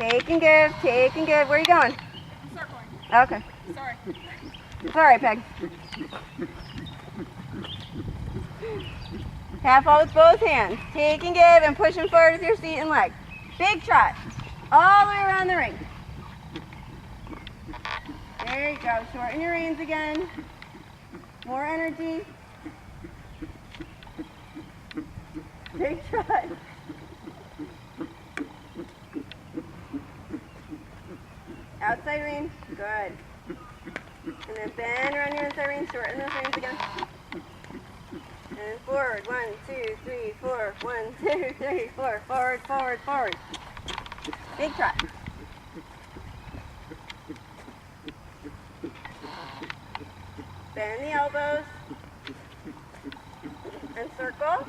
Take and give, take and give. Where are you going? I'm circling. Okay. Sorry. It's all right, Peg. Half ball with both hands. Take and give and pushing forward with your feet and leg. Big trot. All the way around the ring. There you go. Shorten your reins again. More energy. Big trot. Outside rein. Good. And then bend around your inside rein. Shorten those reins again. And forward. 1, 2, 3, 4. 1, 2, 3, 4. Forward, forward, forward. Big trot. Bend the elbows. And circle.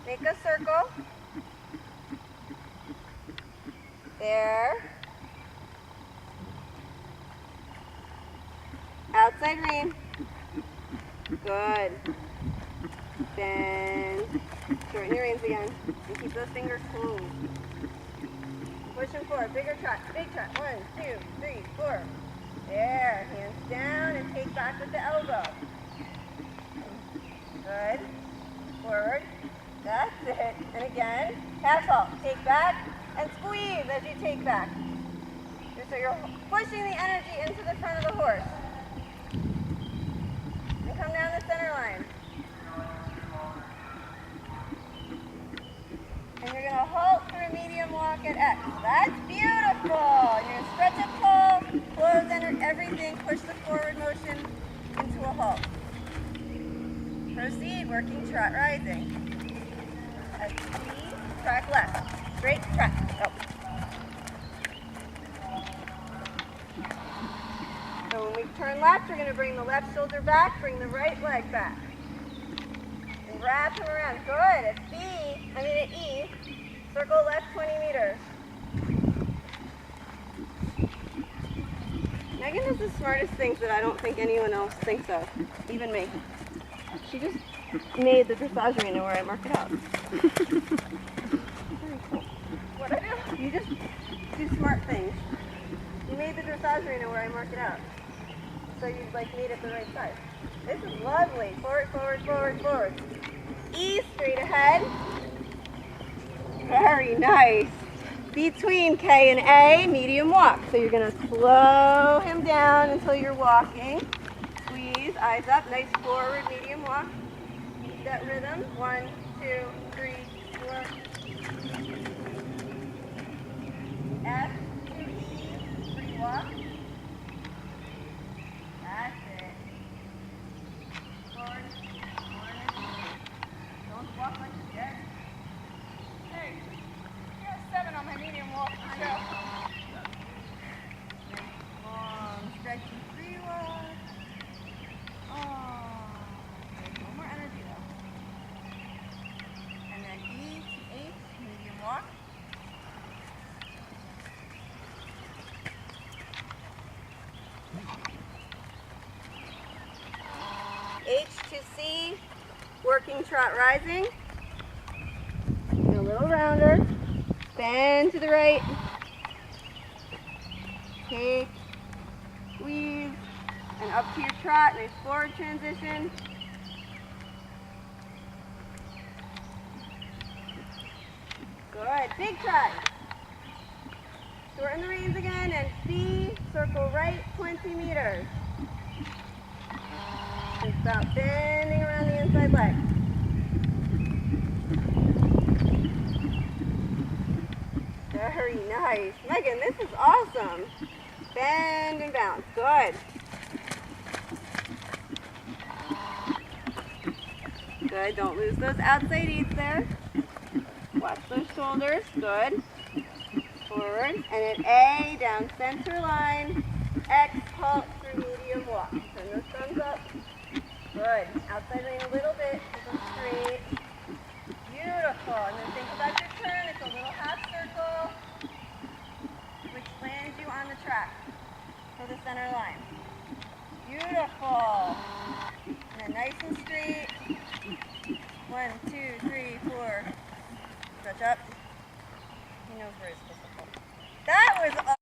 Make a circle. There. Outside rein. Good. Bend. Shorten your reins again. And keep those fingers closed. Pushing forward. Bigger trot. Big trot. 1, 2, 3, 4. There. Hands down and take back with the elbow. Good. Forward. That's it. And again. Half halt. Take back and squeeze as you take back. So you're pushing the energy into the front of the horse. And come down the center line. And you're going to halt for a medium walk at X. That's beautiful. You're going to stretch up tall, close everything, push the forward motion into a halt. Proceed, working trot rising. As we track left. Straight track. Go. So when we turn left, we're going to bring the left shoulder back, bring the right leg back. And wrap him around. Good. At E, circle left 20 meters. Megan does the smartest things that I don't think anyone else thinks of, even me. She just made the dressage arena where I mark it out. Very cool. What I do? You just do smart things. You made the dressage arena where I mark it out. So you made it the right size. This is lovely. Forward, forward, forward, forward. E straight ahead. Very nice. Between K and A, medium walk. So you're going to slow him down until you're walking. Squeeze, eyes up, nice forward medium walk. Keep that rhythm. 1, 2, 3, 4. F to E, free walk. That's it. Forward, forward. Don't walk like you're dead. Hey, you have 7 on my medium walk. Let's go. Long, stretchy free walk. Oh, there's no more energy though. And then E to H, medium walk. H to C, working trot rising. A little rounder. Bend to the right. Take, squeeze, and up to your trot. Nice forward transition. Good. Big trot. Shorten the reins again and C, circle right 20 meters. And stop bending around the inside leg. Very nice. Megan, this is awesome. Bend and bounce. Good. Good. Don't lose those outside eats there. Watch those shoulders. Good. Forward. And at A, down center line. X, halt through medium walk. Turn those thumbs up. Good. Outside rein a little bit. Keep them straight. Beautiful. And then think about your turn. It's a little half circle, which lands you on the track for the center line. Beautiful. And then nice and straight. 1, 2, 3, 4. Watch up. He knows where he's supposed to pull. That was